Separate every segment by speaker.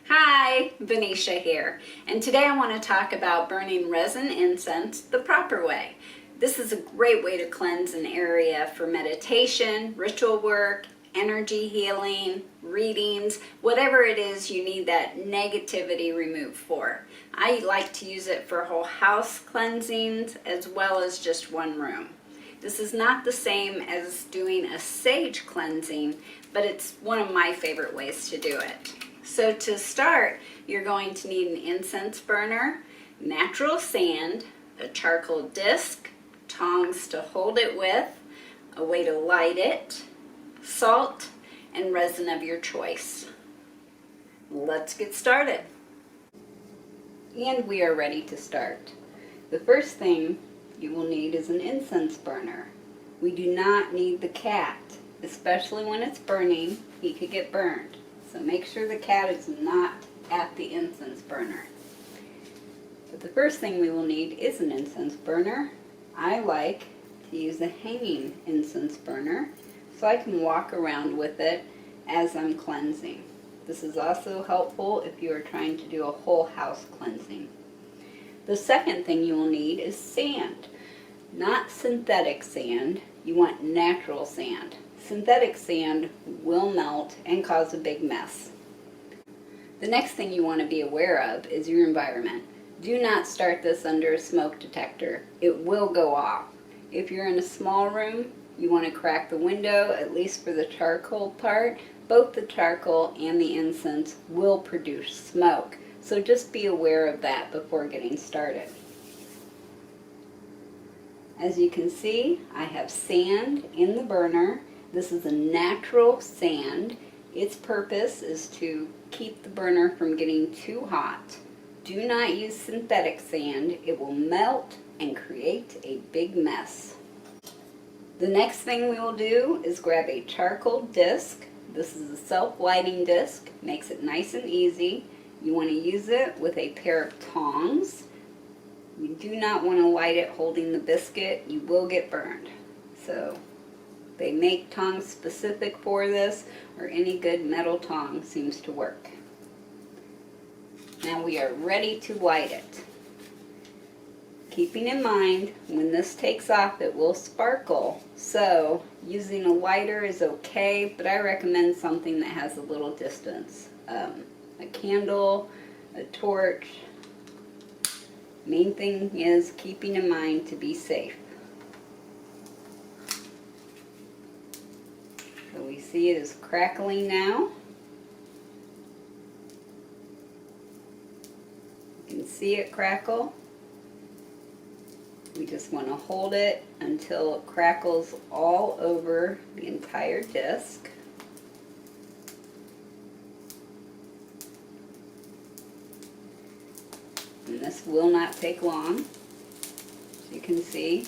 Speaker 1: Hi, Venetia here, and today I want to talk about burning resin incense the proper way. This is a great way to cleanse an area for meditation, ritual work, energy healing, readings, whatever it is you need that negativity removed for. I like to use it for whole house cleansings as well as just one room. This is not the same as doing a sage cleansing, but it's one of my favorite ways to do it. So to start, you're going to need an incense burner, natural sand, a charcoal disc, tongs to hold it with, a way to light it, salt, and resin of your choice. Let's get started. And we are ready to start. The first thing you will need is an incense burner. We do not need the cat, especially when it's burning. He could get burned. So make sure the cat is not at the incense burner. But the first thing we will need is an incense burner. I like to use a hanging incense burner so I can walk around with it as I'm cleansing. This is also helpful if you are trying to do a whole house cleansing. The second thing you will need is sand. Not synthetic sand, you want natural sand. Synthetic sand will melt and cause a big mess. The next thing you want to be aware of is your environment. Do not start this under a smoke detector. It will go off. If you're in a small room, you want to crack the window, at least for the charcoal part. Both the charcoal and the incense will produce smoke. So just be aware of that before getting started. As you can see, I have sand in the burner. This is a natural sand. Its purpose is to keep the burner from getting too hot. Do not use synthetic sand. It will melt and create a big mess. The next thing we will do is grab a charcoal disc. This is a self-lighting disc. Makes it nice and easy. You want to use it with a pair of tongs. You do not want to light it holding the biscuit. You will get burned. So they make tongs specific for this, or any good metal tong seems to work. Now we are ready to light it. Keeping in mind, when this takes off, it will sparkle. So using a lighter is okay, but I recommend something that has a little distance. A candle, a torch. Main thing is keeping in mind to be safe. So we see it is crackling now. You can see it crackle. We just want to hold it until it crackles all over the entire disc. And this will not take long, as you can see.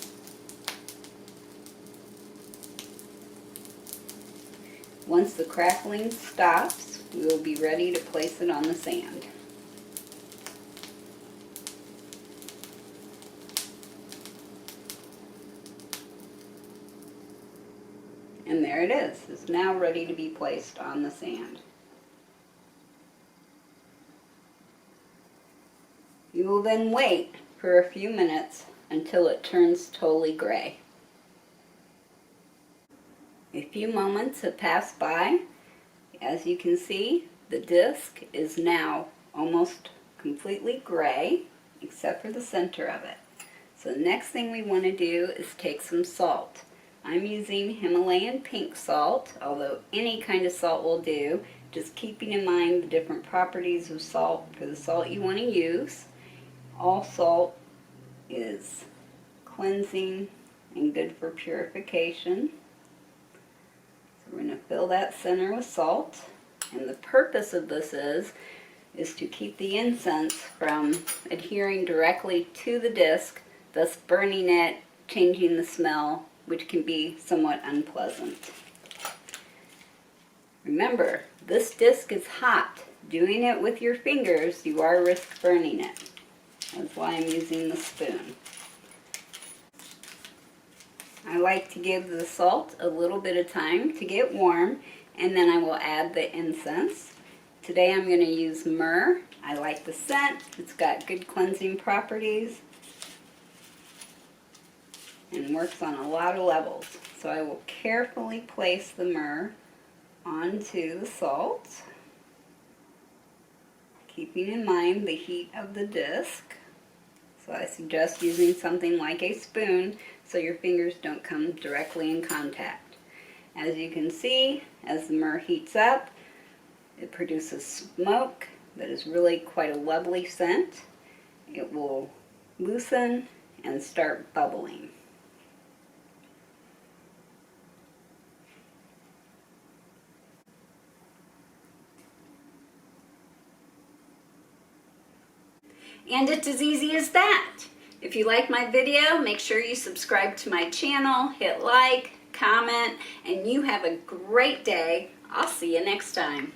Speaker 1: Once the crackling stops, we will be ready to place it on the sand. And there it is. It's now ready to be placed on the sand. You will then wait for a few minutes until it turns totally gray. A few moments have passed by. As you can see, the disc is now almost completely gray, except for the center of it. So the next thing we want to do is take some salt. I'm using Himalayan pink salt, although any kind of salt will do, just keeping in mind the different properties of salt for the salt you want to use. All salt is cleansing and good for purification. So we're going to fill that center with salt. And the purpose of this is to keep the incense from adhering directly to the disc, thus burning it, changing the smell, which can be somewhat unpleasant. Remember, this disc is hot. Doing it with your fingers, you are risk burning it. That's why I'm using the spoon. I like to give the salt a little bit of time to get warm, and then I will add the incense. To today I'm going to use myrrh. I like the scent. It's got good cleansing properties and works on a lot of levels. So I will carefully place the myrrh onto the salt, keeping in mind the heat of the disc. So I suggest using something like a spoon so your fingers don't come directly in contact. As you can see, as the myrrh heats up, it produces smoke that is really quite a lovely scent. It will loosen and start bubbling. And it's as easy as that. If you like my video, make sure you subscribe to my channel, hit like, comment, and you have a great day. I'll see you next time.